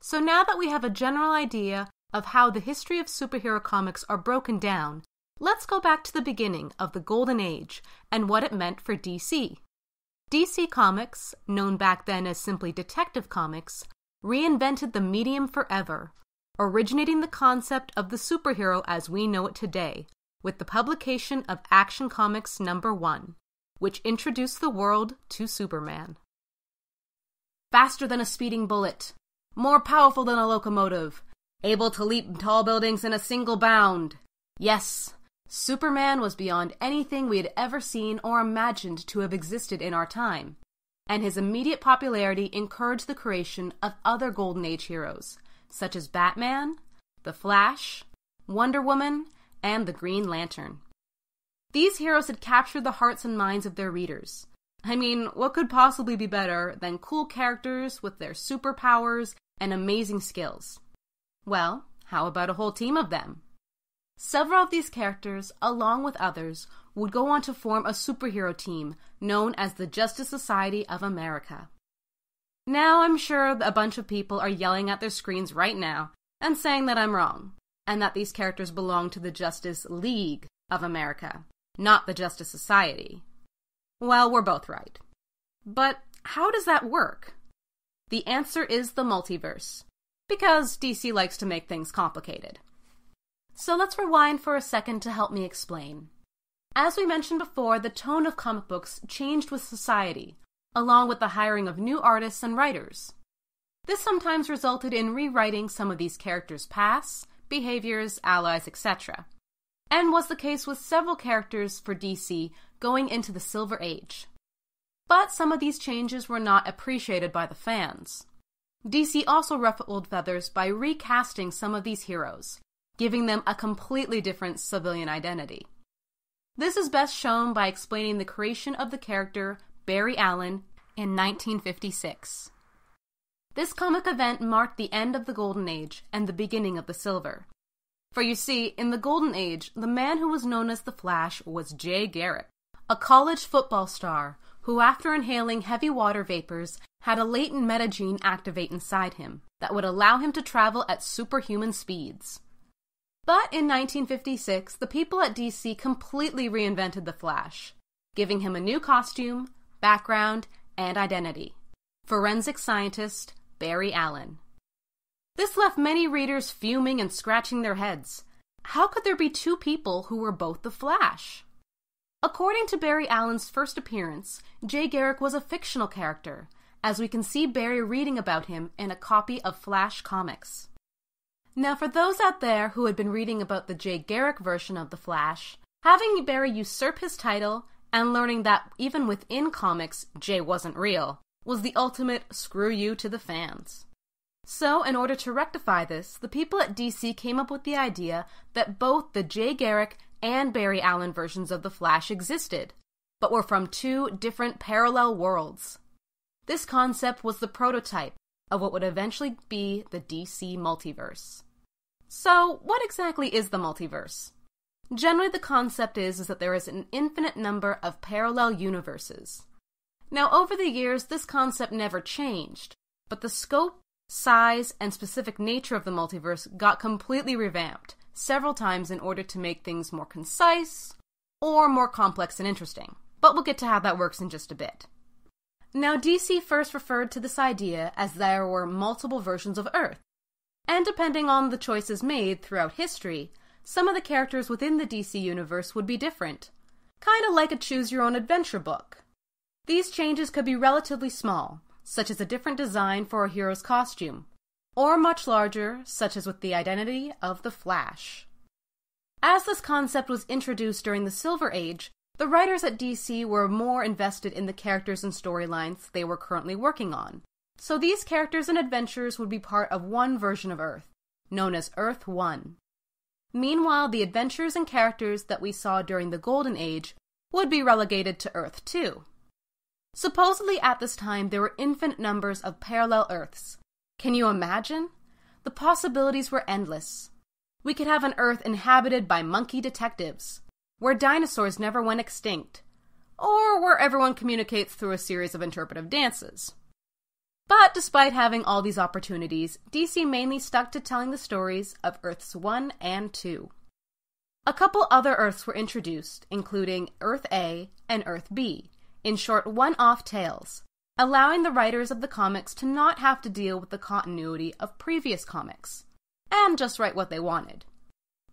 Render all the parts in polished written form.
So now that we have a general idea of how the history of superhero comics are broken down, let's go back to the beginning of the Golden Age and what it meant for DC. DC Comics, known back then as simply Detective Comics, reinvented the medium forever, originating the concept of the superhero as we know it today, with the publication of Action Comics #1, which introduced the world to Superman. Faster than a speeding bullet, more powerful than a locomotive, able to leap tall buildings in a single bound. Yes, Superman was beyond anything we had ever seen or imagined to have existed in our time, and his immediate popularity encouraged the creation of other Golden Age heroes, such as Batman, The Flash, Wonder Woman, and the Green Lantern. These heroes had captured the hearts and minds of their readers. I mean, what could possibly be better than cool characters with their superpowers and amazing skills? Well, how about a whole team of them? Several of these characters, along with others, would go on to form a superhero team known as the Justice Society of America. Now I'm sure a bunch of people are yelling at their screens right now and saying that I'm wrong, and that these characters belong to the Justice League of America, not the Justice Society. Well, we're both right. But how does that work? The answer is the multiverse, because DC likes to make things complicated. So let's rewind for a second to help me explain. As we mentioned before, the tone of comic books changed with society, along with the hiring of new artists and writers. This sometimes resulted in rewriting some of these characters' pasts, behaviors, allies, etc., and was the case with several characters for DC going into the Silver Age. But some of these changes were not appreciated by the fans. DC also ruffled feathers by recasting some of these heroes, giving them a completely different civilian identity. This is best shown by explaining the creation of the character Barry Allen in 1956. This comic event marked the end of the Golden Age and the beginning of the Silver. For you see, in the Golden Age, the man who was known as the Flash was Jay Garrick, a college football star who, after inhaling heavy water vapors, had a latent metagene activate inside him that would allow him to travel at superhuman speeds. But in 1956, the people at DC completely reinvented the Flash, giving him a new costume, background, and identity: forensic scientist Barry Allen. This left many readers fuming and scratching their heads. How could there be two people who were both the Flash? According to Barry Allen's first appearance, Jay Garrick was a fictional character, as we can see Barry reading about him in a copy of Flash Comics. Now, for those out there who had been reading about the Jay Garrick version of the Flash, having Barry usurp his title and learning that even within comics Jay wasn't real was the ultimate screw you to the fans. So, in order to rectify this, the people at DC came up with the idea that both the Jay Garrick and Barry Allen versions of the Flash existed, but were from two different parallel worlds. This concept was the prototype of what would eventually be the DC Multiverse. So, what exactly is the multiverse? Generally, the concept is that there is an infinite number of parallel universes. Now, over the years, this concept never changed, but the scope, size, and specific nature of the multiverse got completely revamped several times in order to make things more concise or more complex and interesting. But we'll get to how that works in just a bit. Now, DC first referred to this idea as there were multiple versions of Earth, and depending on the choices made throughout history, some of the characters within the DC universe would be different, kind of like a choose-your-own-adventure book. These changes could be relatively small, such as a different design for a hero's costume, or much larger, such as with the identity of the Flash. As this concept was introduced during the Silver Age, the writers at DC were more invested in the characters and storylines they were currently working on, so these characters and adventures would be part of one version of Earth, known as Earth-1. Meanwhile, the adventures and characters that we saw during the Golden Age would be relegated to Earth-2. Supposedly at this time, there were infinite numbers of parallel Earths. Can you imagine? The possibilities were endless. We could have an Earth inhabited by monkey detectives, where dinosaurs never went extinct, or where everyone communicates through a series of interpretive dances. But despite having all these opportunities, DC mainly stuck to telling the stories of Earths 1 and 2. A couple other Earths were introduced, including Earth A and Earth B, in short one-off tales, allowing the writers of the comics to not have to deal with the continuity of previous comics, and just write what they wanted.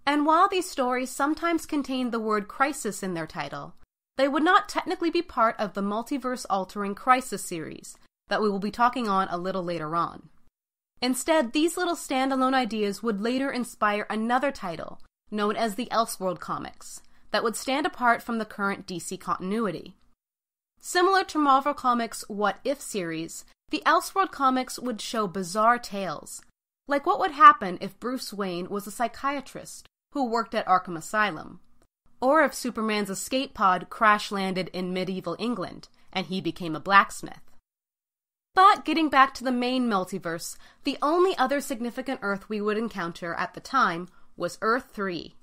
And while these stories sometimes contained the word crisis in their title, they would not technically be part of the multiverse-altering Crisis series that we will be talking on a little later on. Instead, these little standalone ideas would later inspire another title, known as the Elseworlds comics, that would stand apart from the current DC continuity. Similar to Marvel Comics' What If series, the Elseworlds comics would show bizarre tales, like what would happen if Bruce Wayne was a psychiatrist who worked at Arkham Asylum, or if Superman's escape pod crash-landed in medieval England and he became a blacksmith. But getting back to the main multiverse, the only other significant Earth we would encounter at the time was Earth-Three.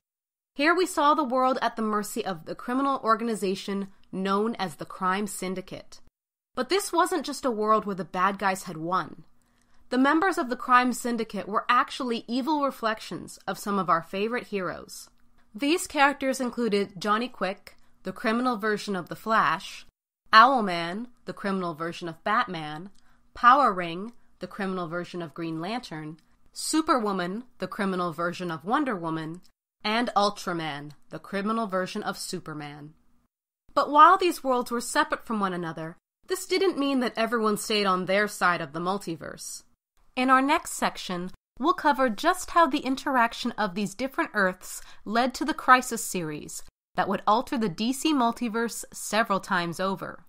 Here we saw the world at the mercy of the criminal organization known as the Crime Syndicate. But this wasn't just a world where the bad guys had won. The members of the Crime Syndicate were actually evil reflections of some of our favorite heroes. These characters included Johnny Quick, the criminal version of the Flash, Owlman, the criminal version of Batman, Power Ring, the criminal version of Green Lantern, Superwoman, the criminal version of Wonder Woman, and Ultraman, the criminal version of Superman. But while these worlds were separate from one another, this didn't mean that everyone stayed on their side of the multiverse. In our next section, we'll cover just how the interaction of these different Earths led to the Crisis series that would alter the DC multiverse several times over.